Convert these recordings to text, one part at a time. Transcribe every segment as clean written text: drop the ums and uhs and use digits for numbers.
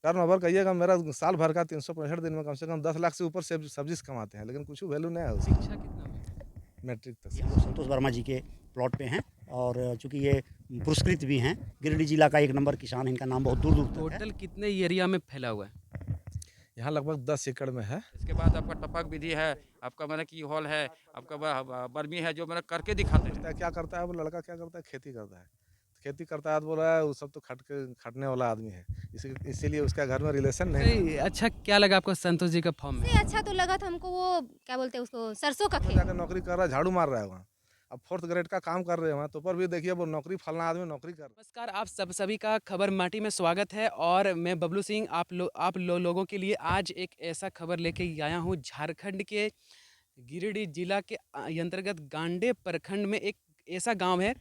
Turnover कहिएगा मेरा साल भर का 365 दिन में कम से कम 10 लाख से ऊपर सब्ज़ी से कमाते हैं, लेकिन कुछ वैल्यू नहीं है उसका। शिक्षा कितना हुई? मैट्रिक तक हम लोग शिक्षा। संतोष वर्मा जी के प्लॉट पे हैं और चूँकि ये पुरस्कृत भी हैं, गिरिडीह जिला का 1 नंबर किसान है, इनका नाम बहुत दूर-दूर तक है। टोटल कितने एरिया में फैला हुआ है? यहाँ लगभग 10 एकड़ में है। इसके बाद आपका टपक विधि है, आपका माने की हॉल है, आपका बर्मी है जो मैंने करके दिखाते हैं। पूछता है क्या करता है? वो लड़का क्या करता है? खेती करता है। खेती करता है तो बोल रहा है वो सब तो खटने वाला आदमी है। इसीलिए उसका घर में रिलेशन नहीं ना। सही अच्छा क्या लगा आपको संतोष जी का फॉर्म में? सबसे अच्छा तो लगा था हमको वो क्या बोलते हैं उसको सरसों का में खेत। जाकर नौकरी कर रहा है, झाड़ू मार रहा है वहाँ। अब 4th ग्रेड का काम कर रहे हैं वहाँ, तो पर भी देखिए वो नौकरी फलाना आदमी नौकरी कर रहा है। नमस्कार आप सभी का खबर माटी में स्वागत है और मैं बबलू सिंह आप लोगों के लिए आज एक ऐसा खबर लेके आया हूँ झारखंड के गिरिडीह जिला के अंतर्गत गांडे प्रखंड में एक ऐसा गांव है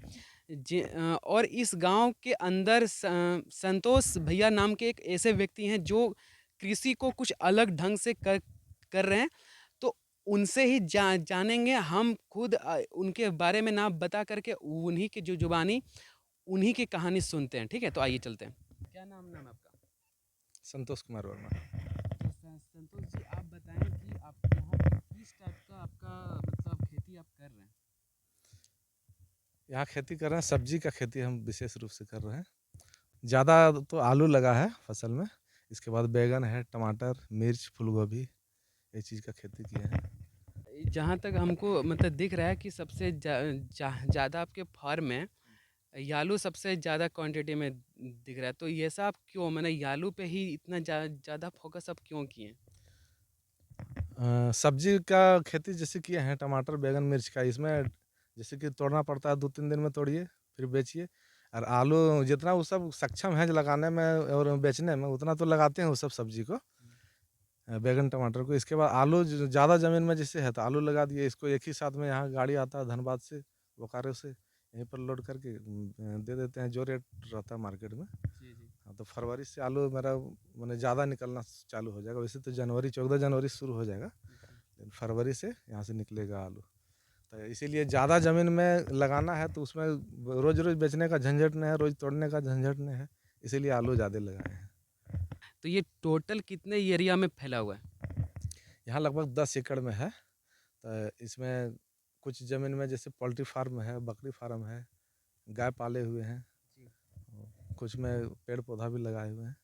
और इस गांव के अंदर संतोष भैया नाम के एक ऐसे व्यक्ति हैं जो कृषि को कुछ अलग ढंग से कर रहे हैं। तो उनसे ही जानेंगे हम खुद उनके बारे में नाम बता करके उन्हीं की जो जुबानी उन्हीं की कहानी सुनते हैं। ठीक है तो आइए चलते हैं। क्या नाम है आपका? संतोष कुमार वर्मा। तो संतोष जी आप बताएं कि आप यहाँ पे किस टाइप का आपका मतलब खेती आप कर रहे हैं? यहाँ खेती कर रहे हैं, सब्जी का खेती हम विशेष रूप से कर रहे हैं। ज़्यादा तो आलू लगा है फसल में, इसके बाद बैगन है, टमाटर, मिर्च, फूलगोभी, ये चीज़ का खेती किए हैं। जहाँ तक हमको मतलब दिख रहा है कि सबसे ज़्यादा आपके फार्म में आलू सबसे ज़्यादा क्वांटिटी में दिख रहा है। तो ये सब क्यों मैंने आलू पे ही इतना ज़्यादा फोकस आप क्यों किए? सब्जी का खेती जैसे किए हैं, टमाटर, बैगन, मिर्च का, इसमें जैसे कि तोड़ना पड़ता है, 2-3 दिन में तोड़िए, फिर बेचिए। और आलू जितना वो सब सक्षम है लगाने में और बेचने में, उतना तो लगाते हैं वो सब सब्जी को, बैगन, टमाटर को। इसके बाद आलू ज़्यादा ज़मीन में जैसे है तो आलू लगा दिए। इसको एक ही साथ में यहाँ गाड़ी आता है धनबाद से, बोकारो से, यहीं पर लोड करके दे देते हैं जो रेट रहता है मार्केट में। जी जी। हाँ, तो फरवरी से आलू मेरा मैंने ज़्यादा निकलना चालू हो जाएगा। वैसे तो जनवरी 14 जनवरी से शुरू हो जाएगा, लेकिन फरवरी से यहाँ से निकलेगा आलू। तो इसीलिए ज़्यादा ज़मीन में लगाना है तो उसमें रोज़ रोज़ बेचने का झंझट नहीं है, रोज़ तोड़ने का झंझट नहीं है, इसीलिए आलू ज़्यादा लगाए हैं। तो ये टोटल कितने एरिया में फैला हुआ है? यहाँ लगभग 10 एकड़ में है। तो इसमें कुछ ज़मीन में जैसे पोल्ट्री फार्म है, बकरी फार्म है, गाय पाले हुए हैं, जी। कुछ में पेड़ पौधा भी लगाए हुए हैं।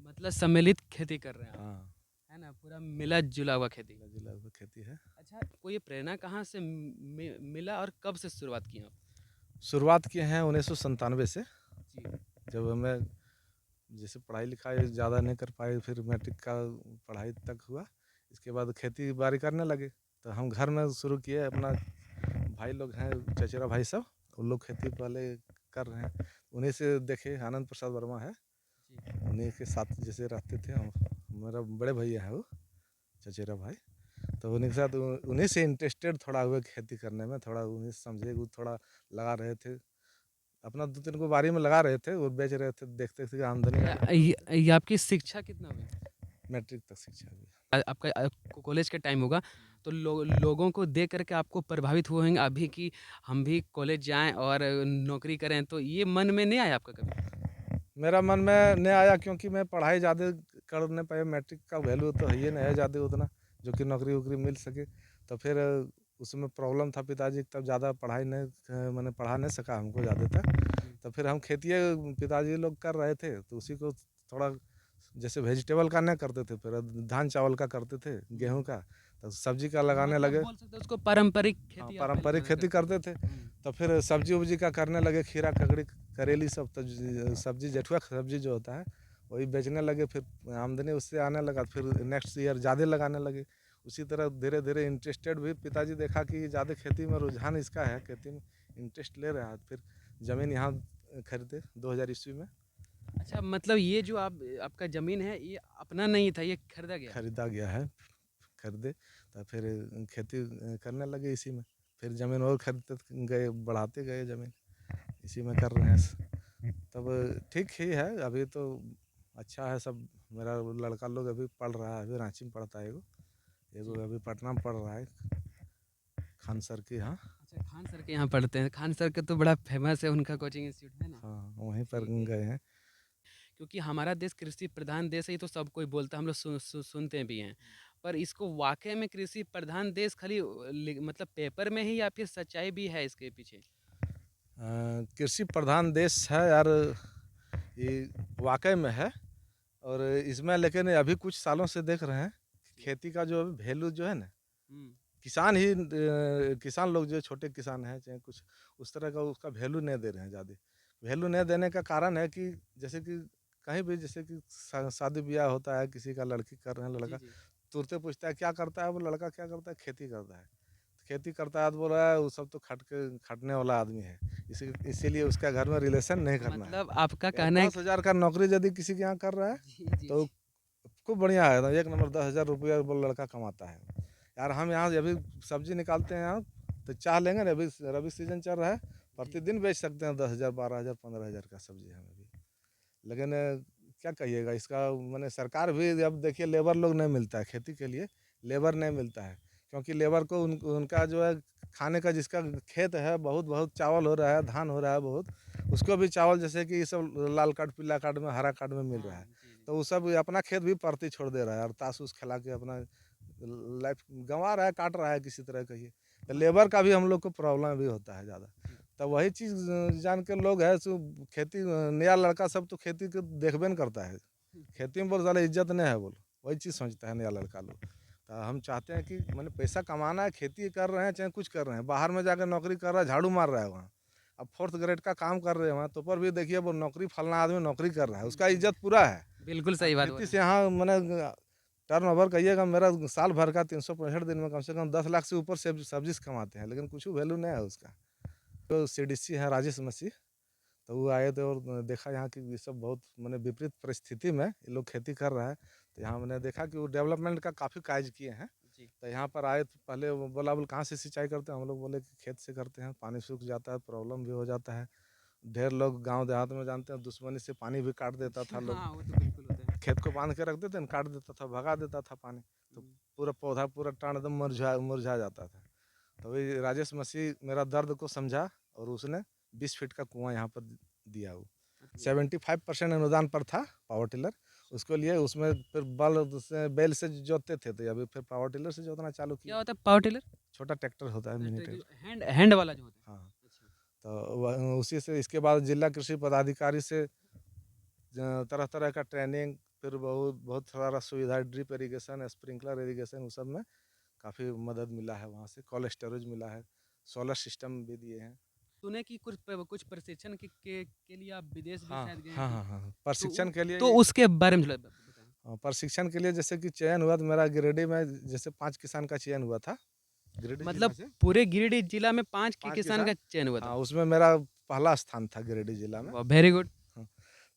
मतलब सम्मिलित खेती कर रहे हैं आप, हाँ, है ना? पूरा मिला जुला हुआ खेती। जिला जिला हुआ खेती है। अच्छा आपको ये प्रेरणा कहाँ से मिला और कब से शुरुआत की आप? शुरुआत किए हैं 1997 से, जी। जब हमें जैसे पढ़ाई लिखाई ज़्यादा नहीं कर पाए, फिर मैट्रिक का पढ़ाई तक हुआ। इसके बाद खेती बाड़ी करने लगे, तो हम घर में शुरू किए। अपना भाई लोग हैं, चचेरा भाई सब, वो लोग खेती पहले कर रहे हैं, उन्हीं से देखे। आनंद प्रसाद वर्मा है, जी। उन्हीं के साथ जैसे रहते थे हम। मेरा बड़े भैया है वो, चचेरा भाई। तो उन्हीं के साथ उन्हीं से इंटरेस्टेड थोड़ा हुए खेती करने में, थोड़ा उन्हीं से समझे, वो थोड़ा लगा रहे थे। अपना 2-3 को बारी में लगा रहे थे, वो बेच रहे थे, देखते थे कि आमदनी आ रही ये आपकी शिक्षा कितना हुई? है। मैट्रिक तक शिक्षा हुई। आपका कॉलेज के टाइम होगा तो लोगों को देख करके आपको प्रभावित हुए होंगे अभी कि हम भी कॉलेज जाएं और नौकरी करें, तो ये मन में नहीं आया आपका कभी? मेरा मन में नहीं आया, क्योंकि मैं पढ़ाई ज़्यादा कर नहीं पाया। मैट्रिक का वैल्यू तो है ही नहीं है ज़्यादा उतना, जो कि नौकरी वोकरी मिल सके। तो फिर उसमें प्रॉब्लम था पिताजी की, तब ज़्यादा पढ़ाई नहीं मैंने पढ़ा नहीं सका हमको ज़्यादा तक। तो फिर हम खेती पिताजी लोग कर रहे थे, तो उसी को थोड़ा जैसे वेजिटेबल का नहीं करते थे, फिर धान चावल का करते थे, गेहूँ का, तो सब्जी का लगाने मतलब लगे। बोल सकते हैं उसको पारंपरिक हाँ, खेती आप पारंपरिक खेती करते करते थे। तो फिर सब्जी उब्जी का करने लगे, खीरा ककड़ी करेली सब। तो सब्जी जेठुआ सब्जी जो होता है वही बेचने लगे, फिर आमदनी उससे आने लगा। फिर नेक्स्ट ईयर ज़्यादा लगाने लगे। उसी तरह धीरे धीरे इंटरेस्टेड भी, पिताजी देखा कि ज़्यादा खेती में रुझान इसका है, खेती में इंटरेस्ट ले रहा है, फिर ज़मीन यहाँ खरीदे 2000 ईस्वी में। अच्छा मतलब ये जो आपका ज़मीन है ये अपना नहीं था, ये खरीदा गया? खरीदा गया है, खरीदे। तो फिर खेती करने लगे इसी में। फिर ज़मीन और खरीदते गए, बढ़ाते गए ज़मीन, इसी में कर रहे हैं। तब ठीक ही है अभी तो, अच्छा है सब। मेरा लड़का लोग अभी पढ़ रहा है, अभी रांची में पढ़ता है एगो, जी। एगो अभी पटना में पढ़ रहा है, खान सर की। हाँ अच्छा खान सर के यहाँ पढ़ते हैं। खान सर का तो बड़ा फेमस है, उनका कोचिंग इंस्टीट्यूट है ना? हाँ, वहीं पर ठीक है। गए हैं। क्योंकि हमारा देश कृषि प्रधान देश है, ये तो सब कोई बोलता है, हम लोग सुनते भी हैं। पर इसको वाक़ई में कृषि प्रधान देश खाली मतलब पेपर में ही, या फिर सच्चाई भी है इसके पीछे? कृषि प्रधान देश है यार, ये वाकई में है। और इसमें लेकिन अभी कुछ सालों से देख रहे हैं कि खेती का जो वैल्यू जो है ना, हुँ, किसान ही किसान लोग जो छोटे किसान हैं चाहे कुछ, उस तरह का उसका वैल्यू नहीं दे रहे हैं ज़्यादा। वैल्यू नहीं देने का कारण है कि जैसे कि कहीं भी जैसे कि शादी ब्याह होता है, किसी का लड़की कर रहे हैं, जी, लड़का जी। तुरंत पूछता है क्या करता है, वो लड़का क्या करता है, खेती करता है। खेती करता है तो बोल रहा है वो सब तो खटने वाला आदमी है, इसीलिए उसका घर में रिलेशन नहीं करना है। मतलब आपका यार कहना है 10,000 का नौकरी यदि किसी के यहाँ कर रहा है जी, जी, तो जी। खूब बढ़िया है, तो 1 नंबर 10,000 रुपया वो लड़का कमाता है। यार हम यहाँ अभी सब्जी निकालते हैं यहाँ, तो चाह लेंगे ना, अभी रबी सीजन चल रहा है, जी। प्रतिदिन बेच सकते हैं 10,000 12,000 15,000 का सब्जी हम अभी। लेकिन क्या कहिएगा इसका, मैंने सरकार भी अब देखिए लेबर लोग नहीं मिलता है खेती के लिए, लेबर नहीं मिलता है, क्योंकि लेबर को उनका जो है खाने का, जिसका खेत है बहुत बहुत चावल हो रहा है, धान हो रहा है बहुत, उसको भी चावल जैसे कि ये सब लाल कार्ड पीला कार्ड में हरा कार्ड में मिल रहा हाँ, है, जी, जी। तो वो सब अपना खेत भी परती छोड़ दे रहा है और ताश उस खिला के अपना लाइफ गंवा रहा है, काट रहा है किसी तरह कहिए। तो लेबर का भी हम लोग को प्रॉब्लम भी होता है ज़्यादा। जी। तो वही चीज़ जान के लोग है सो खेती, नया लड़का सब तो खेती को देखबे नहीं करता है, खेती में बोल साला इज्जत नहीं है, बोल वही चीज़ सोचता है नया लड़का लोग। तो हम चाहते हैं कि मैंने पैसा कमाना है, खेती कर रहे हैं चाहे कुछ कर रहे हैं, बाहर में जाकर नौकरी कर रहा है, झाड़ू मार रहा है वहाँ, अब 4th ग्रेड का काम कर रहे हैं वहाँ, तो पर भी देखिए वो नौकरी फलना आदमी नौकरी कर रहा है, उसका इज्जत पूरा है। बिल्कुल अब सही बात खेती बोले से हैं। यहाँ मैंने टर्नओवर कहिएगा मेरा साल भर का 365 दिन में कम से कम 10 लाख से ऊपर से सब्जी से कमाते हैं, लेकिन कुछ वैल्यू नहीं है उसका। तो सीडीसी हैं राजेश मसीह, तो वो आए थे और देखा यहाँ की ये सब बहुत मैंने विपरीत परिस्थिति में ये लोग खेती कर रहा है, तो यहाँ मैंने देखा कि वो डेवलपमेंट का काफ़ी काज किए हैं। जी। तो यहाँ पर आए तो पहले वो बोला बोल कहाँ से सिंचाई करते हैं, हम लोग बोले कि खेत से करते हैं, पानी सूख जाता है, प्रॉब्लम भी हो जाता है। ढेर लोग गांव देहात में जानते हैं दुश्मनी से पानी भी काट देता था लोग, हाँ, वो तो बिल्कुल होता है। खेत को बांध के रख देते न, काट देता था, भगा देता था पानी, तो हुँ। पूरा पौधा पूरा टाण एकदम मुरझा मुरझा जाता था। तो वही राजेश मसीह मेरा दर्द को समझा और उसने 20 फीट का कुआं यहाँ पर दिया। वो अच्छा। 75% अनुदान पर था पावर टिलर, उसको लिए उसमें फिर बल से बैल से जोतते थे, तो अभी फिर पावर टिलर से जोतना चालू क्या किया। होता है पावर टिलर? छोटा ट्रैक्टर होता है, मिनी जो ट्रैक्टर। हैंड हैंड वाला जो होता है? हाँ, अच्छा। तो उसी से इसके बाद जिला कृषि पदाधिकारी से तरह तरह का ट्रेनिंग, फिर बहुत बहुत सारा सुविधा, ड्रिप इरिगेशन, स्प्रिंकलर इरिगेशन, उस सब में काफ़ी मदद मिला है, वहाँ से कोल्ड स्टोरेज मिला है, सोलर सिस्टम भी दिए हैं। सुने कि कुछ प्रशिक्षण के लिए आप विदेश भी हाँ शायद गए हाँ थे। हाँ हाँ, तो प्रशिक्षण के लिए तो उसके बारे में थोड़ा बताएँ। प्रशिक्षण के लिए जैसे कि चयन हुआ, तो मेरा गिरिडीह में जैसे 5 किसान का चयन हुआ था, गिरिडीह जिला मतलब से पूरे गिरिडीह जिला में 5 के 5 किसान का किसान। चयन हुआ था? हाँ, उसमें मेरा पहला स्थान था गिरिडीह जिला में। वाह! Very good. हाँ,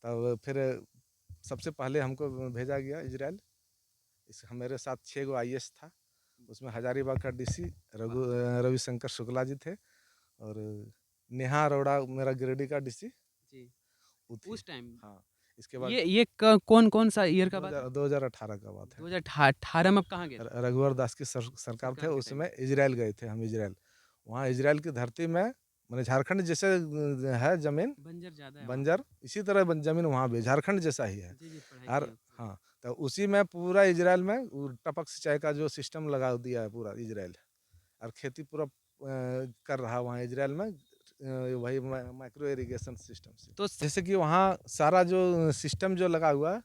तब फिर सबसे पहले हमको भेजा गया इजराइल, मेरे साथ 6 गो आईएएस था, उसमें हजारीबाग का डीसी रविशंकर शुक्ला जी थे, और नेहा अरोड़ा मेरा गिरिडीह का डीसी जी। वो थी। उस टाइम हाँ, इसके बाद ये कौन-कौन सा ईयर का बात है? 2018 का बात है। 2018 में आप कहाँ गए थे? रघुवर दास की सरकार थे सरकार के उस टाइम समय, में। इजराइल गए थे हम, इजराइल। वहाँ इजराइल की धरती में मैंने झारखंड जैसे है ज़मीन बंजर ज़्यादा है वहाँ पे। बंजर, इसी तरह ज़मीन वहाँ भी झारखंड जैसा ही है। जी, जी, पढ़ाई यार किए हैं उससे। हाँ, तो उसी में पूरा इजराइल में वो टपक सिंचाई का जो सिस्टम लगा दिया है पूरा इजराइल, और खेती पूरा कर रहा है वहाँ इजराइल में, वही माइक्रो इरिगेशन सिस्टम से। तो जैसे कि वहाँ सारा जो सिस्टम जो लगा हुआ है,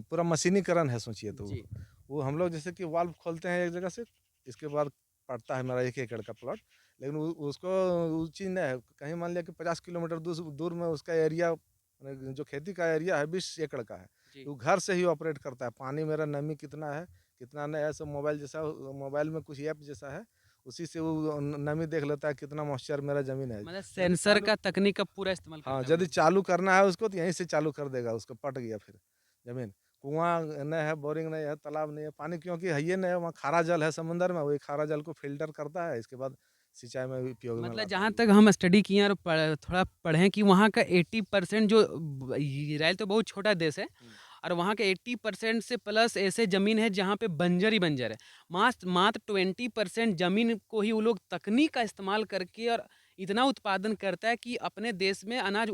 पूरा मशीनीकरण है, सोचिए तो जी। वो हम लोग जैसे कि वाल्व खोलते हैं एक जगह से, इसके बाद पड़ता है मेरा 1 एकड़ का प्लॉट, लेकिन उसको वो चीज़ नहीं है, कहीं मान लिया कि 50 किलोमीटर दूर में उसका एरिया, जो खेती का एरिया है 20 एकड़ का है, जी। वो घर से ही ऑपरेट करता है, पानी मेरा नमी कितना है कितना नहीं है, सब मोबाइल जैसा, मोबाइल में कुछ ऐप जैसा है, उसी से वो नमी देख लेता है कितना मॉइस्चर मेरा ज़मीन है। मतलब यदि सेंसर चालू का तकनीक का पूरा इस्तेमाल हाँ, करता है वो यदि लोग। चालू करना है उसको तो यहीं से चालू कर देगा, उसको पट गया फिर ज़मीन। कुआँ नहीं है, बोरिंग नहीं है, तालाब नहीं है, पानी क्योंकि है ही नहीं है, वहाँ खारा जल है समुद्र में, वही खारा जल को फ़िल्टर करता है, इसके बाद सिंचाई में उपयोग में मतलब लाता है जहाँ वो। तक हम स्टडी किए हैं और थोड़ा पढ़े हैं कि वहाँ का 80% जो इजराइल तो बहुत छोटा देश है, हुँ। और वहाँ के 80% से प्लस ऐसे ज़मीन है जहाँ पे बंजर ही बंजर है। मात्र 20% ज़मीन को ही वो लोग तकनीक का इस्तेमाल करके और इतना उत्पादन करता है कि अपने देश में अनाज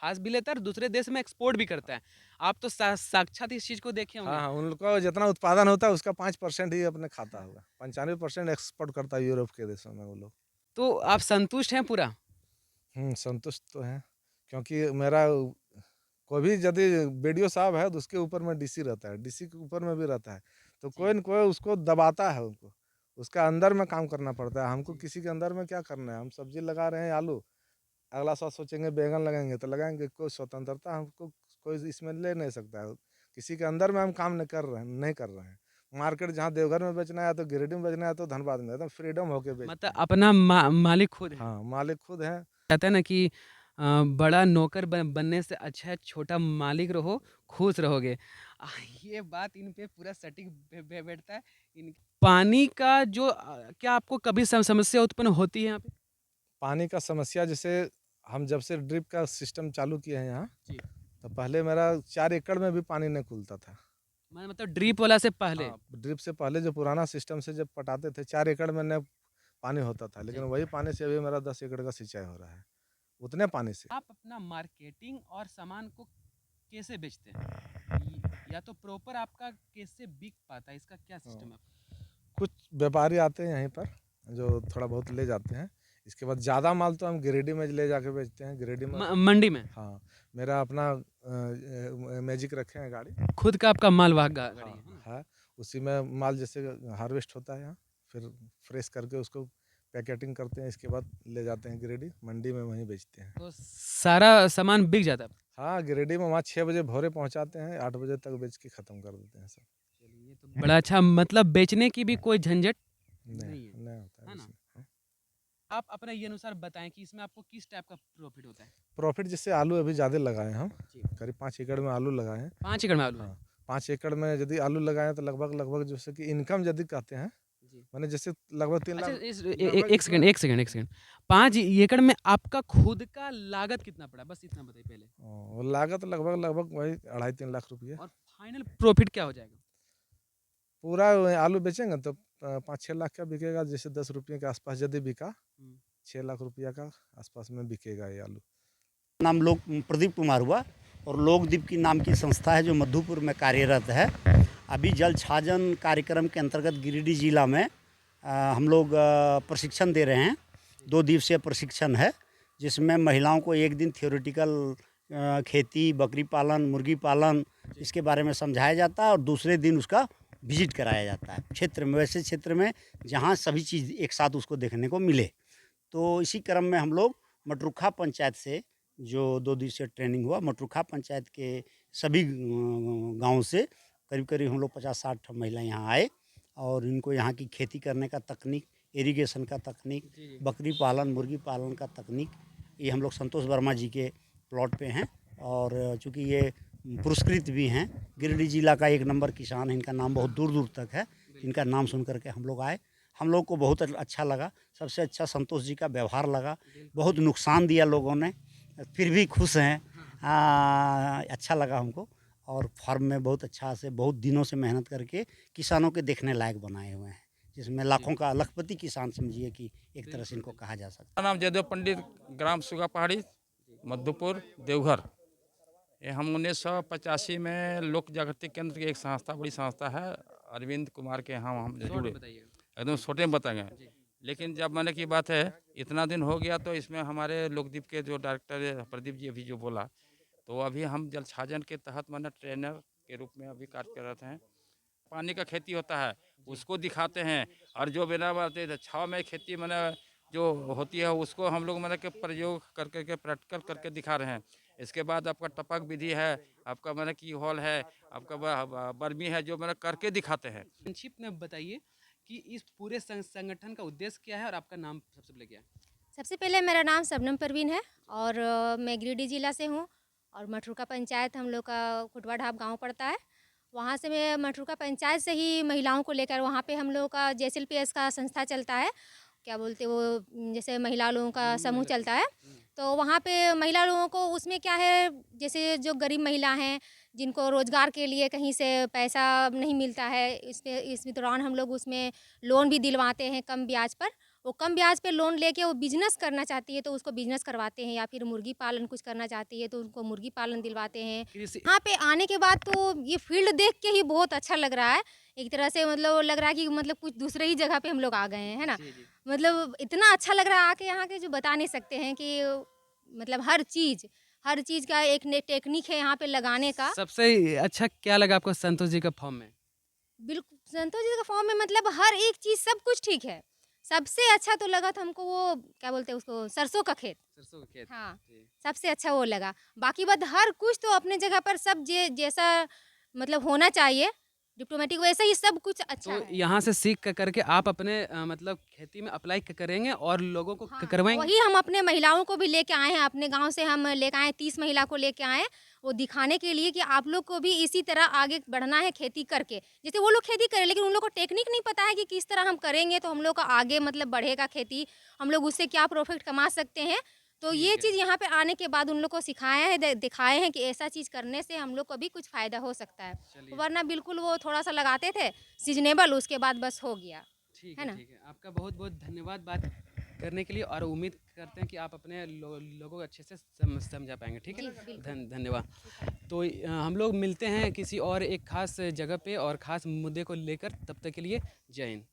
खास भी लेता है और दूसरे देश में एक्सपोर्ट भी करता है। आप तो साक्षात इस चीज़ को देखे होंगे। हाँ, हाँ, उनका जितना उत्पादन होता है उसका 5% ही अपने खाता होगा। 95% एक्सपोर्ट करता है यूरोप के देशों में वो लोग। तो आप संतुष्ट हैं पूरा? संतुष्ट तो हैं, क्योंकि मेरा कोई भी यदि बीडीओ साहब है तो उसके ऊपर में डीसी रहता है, डीसी के ऊपर में भी रहता है। तो कोई न कोई उसको दबाता है उनको, उसका अंदर में काम करना पड़ता है। हमको किसी के अंदर में क्या करना है? हम सब्जी लगा रहे हैं आलू, अगला साल सोचेंगे बैंगन लगाएंगे तो लगाएंगे, कोई स्वतंत्रता हमको कोई इसमें ले नहीं सकता है। किसी के अंदर में हम काम नहीं कर रहे हैं। मार्केट जहाँ देवघर में बेचना है तो गिरिडीह में बेचना है तो धनबाद में, एकदम फ्रीडम होके बेचते मतलब हैं। अपना मालिक खुद है। हाँ, मालिक खुद है। कहते हैं ना कि बड़ा नौकर बनने से अच्छा है छोटा मालिक रहो, खुश रहोगे। ये बात इन पे पूरा सटीक बैठता है। पानी का जो क्या आपको कभी समस्या उत्पन्न होती है यहाँ पे? पानी का समस्या जैसे हम जब से ड्रिप का सिस्टम चालू किए हैं यहाँ, जी। तो पहले मेरा 4 एकड़ में भी पानी नहीं खुलता था। मतलब ड्रिप वाला से पहले? हाँ, ड्रिप से पहले जो पुराना सिस्टम से जब पटाते थे 4 एकड़ में नहीं पानी होता था, लेकिन वही पानी से अभी मेरा 10 एकड़ का सिंचाई हो रहा है, उतने पानी से। आप अपना मार्केटिंग और सामान को कैसे बेचते हैं? या तो प्रॉपर आपका कैसे बिक पाता है, इसका क्या सिस्टम है आपका? कुछ व्यापारी आते हैं यहीं पर जो थोड़ा बहुत ले जाते हैं। इसके बाद ज़्यादा माल तो हम गिरिडीह में ले जाके बेचते हैं। गिरिडीह में मंडी में? हाँ, मेरा अपना मैजिक रखे हैं गाड़ी। खुद का आपका मालवाहक गाड़ी है ना? हाँ, उसी में माल जैसे हार्वेस्ट होता है यहाँ, फिर फ्रेश करके उसको पैकेटिंग करते हैं, इसके बाद ले जाते हैं गिरिडीह, मंडी में वहीं बेचते हैं। तो सारा सामान बिक जाता है? हाँ, गिरिडीह में वहाँ 6 बजे भोरे पहुँचाते हैं, 8 बजे तक बेच के ख़त्म कर देते हैं सब। चलिए, तो बड़ा अच्छा, मतलब बेचने की भी कोई झंझट नहीं है, नहीं होता है ना? इसमें। हाँ। आप अपने ये अनुसार बताएं कि इसमें आपको किस टाइप का प्रॉफिट होता है? प्रॉफिट जैसे आलू अभी ज़्यादा लगाए हैं हम, जी। करीब 5 एकड़ में आलू लगाए हैं। 5 एकड़ में आलू है? हाँ, 5 एकड़ में यदि आलू लगाएँ तो लगभग जैसे कि इनकम यदि कहते हैं, जी। माने जैसे लगभग 3 अच्छा, लाख। एक सेकंड। 5 एकड़ में आपका खुद का लागत कितना पड़ा? बस इतना बताइए पहले। लागत लगभग वही 2.5-3 लाख रुपये। और फाइनल प्रॉफिट क्या हो जाएगा? पूरा आलू बेचेंगे तो 5-6 लाख का बिकेगा, जैसे 10 रुपये के आसपास यदि बिका, 6 लाख रुपया का आसपास में बिकेगा ये आलू। नाम लोक प्रदीप कुमार हुआ और लोकदीप की नाम की संस्था है जो मधुपुर में कार्यरत है। अभी जल छाजन कार्यक्रम के अंतर्गत गिरिडीह जिला में हम लोग प्रशिक्षण दे रहे हैं। 2 दिवसीय प्रशिक्षण है जिसमें महिलाओं को एक दिन थियोरेटिकल खेती, बकरी पालन, मुर्गी पालन इसके बारे में समझाया जाता है और दूसरे दिन उसका विजिट कराया जाता है क्षेत्र में, वैसे क्षेत्र में जहाँ सभी चीज़ एक साथ उसको देखने को मिले। तो इसी क्रम में हम लोग मटरूखा पंचायत से जो 2 दिवसीय ट्रेनिंग हुआ, मटरूखा पंचायत के सभी गाँव से करीब हम लोग 50-60 महिला यहाँ आए और इनको यहाँ की खेती करने का तकनीक, इरिगेशन का तकनीक, बकरी पालन, मुर्गी पालन का तकनीक, ये हम लोग संतोष वर्मा जी के प्लॉट पे हैं। और चूँकि ये पुरस्कृत भी हैं, गिरिडीह जिला का 1 नंबर किसान है, इनका नाम बहुत दूर दूर तक है। इनका नाम सुन करके हम लोग आए, हम लोग को बहुत अच्छा लगा। सबसे अच्छा संतोष जी का व्यवहार लगा। बहुत नुकसान दिया लोगों ने, फिर भी खुश हैं। अच्छा लगा हमको। और फार्म में बहुत अच्छा से बहुत दिनों से मेहनत करके किसानों के देखने लायक बनाए हुए हैं, जिसमें लाखों का लखपति किसान समझिए कि एक तरह से इनको कहा जा सकता है। मेरा नाम जयदेव पंडित, ग्राम सुगा पहाड़ी, मधुपुर, देवघर। ये हम 1985 में लोक जागृति केंद्र की एक संस्था, बड़ी संस्था है, अरविंद कुमार के यहाँ हम जुड़े। एकदम छोटे में बताएंगे, लेकिन जब मैंने की बात है इतना दिन हो गया तो इसमें हमारे लोकदीप के जो डायरेक्टर प्रदीप जी अभी जो बोला, तो अभी हम जल छाजन के तहत मैंने ट्रेनर के रूप में अभी कार्य कर रहे हैं। पानी का खेती होता है उसको दिखाते हैं, और जो बिना बात छाव में खेती मैंने जो होती है उसको हम लोग मैंने के प्रयोग करके के प्रैक्टिकल करके दिखा रहे हैं। इसके बाद आपका टपक विधि है, आपका मैंने की हॉल है, आपका बर्मी है, जो मैंने करके दिखाते हैं। संक्षिप्त में बताइए कि इस पूरे संगठन का उद्देश्य क्या है और आपका नाम सबसे पहले क्या है? सबसे पहले मेरा नाम शबनम परवीन है और मैं गिरिडीह जिला से हूँ और मटरूका पंचायत हम लोग का खुटवा ढाब गांव पड़ता है। वहाँ से मैं मटरूका पंचायत से ही महिलाओं को लेकर वहाँ पे हम लोग का JSLPS का संस्था चलता है, क्या बोलते वो जैसे महिला लोगों का समूह चलता है। तो वहाँ पे महिला लोगों को उसमें क्या है, जैसे जो गरीब महिला हैं जिनको रोज़गार के लिए कहीं से पैसा नहीं मिलता है, इस दौरान हम लोग उसमें लोन भी दिलवाते हैं कम ब्याज पर वो कम ब्याज पे लोन लेके वो बिजनेस करना चाहती है तो उसको बिजनेस करवाते हैं, या फिर मुर्गी पालन कुछ करना चाहती है तो उनको मुर्गी पालन दिलवाते हैं। कृषि यहाँ पे आने के बाद तो ये फील्ड देख के ही बहुत अच्छा लग रहा है। एक तरह से मतलब लग रहा है कि मतलब कुछ दूसरे ही जगह पे हम लोग आ गए हैं, है ना। जी, जी। मतलब इतना अच्छा लग रहा है आके यहाँ के, जो बता नहीं सकते हैं कि मतलब हर चीज़ का एक टेक्निक है यहाँ पे लगाने का। सबसे अच्छा क्या लगा आपको संतोष जी का फॉर्म में? बिल्कुल, संतोष जी का फॉर्म में मतलब हर एक चीज़ सब कुछ ठीक है। सबसे अच्छा तो लगा था हमको वो, क्या बोलते हैं उसको, सरसों का खेत। सरसों का खेत। हाँ, जी। सबसे अच्छा वो लगा। बाकी बात हर कुछ तो अपने जगह पर सब जैसा मतलब होना चाहिए, डिप्लोमेटिक वैसा ही सब कुछ अच्छा तो है। यहाँ से सीख कर करके आप अपने मतलब खेती में अप्लाई करेंगे और लोगों को हाँ, करवाएंगे? वही हम अपने महिलाओं को भी लेके आए हैं, अपने गाँव से हम लेके आए हैं, 30 महिला को लेके आए हैं, वो दिखाने के लिए कि आप लोग को भी इसी तरह आगे बढ़ना है खेती करके। जैसे वो लोग खेती करें, लेकिन उन लोग को टेक्निक नहीं पता है कि किस तरह हम करेंगे तो हम लोग का आगे मतलब बढ़ेगा खेती, हम लोग उससे क्या प्रॉफ़िट कमा सकते हैं। तो ये ठीक है। चीज़ यहाँ पे आने के बाद उन लोग को सिखाया है, दिखाए हैं कि ऐसा चीज़ करने से हम लोग को भी कुछ फ़ायदा हो सकता है। चलिए। वरना बिल्कुल वो थोड़ा-सा लगाते थे सीज़नेबल, उसके बाद बस हो गया। ठीक है है, ना? ठीक है। आपका बहुत-बहुत धन्यवाद बात करने के लिए और उम्मीद करते हैं कि आप अपने लोगों को अच्छे से समझा पाएँगे, ठीक है? जी, बिल्कुल। धन्यवाद। तो हम लोग मिलते हैं किसी और एक ख़ास जगह पे और ख़ास मुद्दे को लेकर, तब तक के लिए जय हिंद।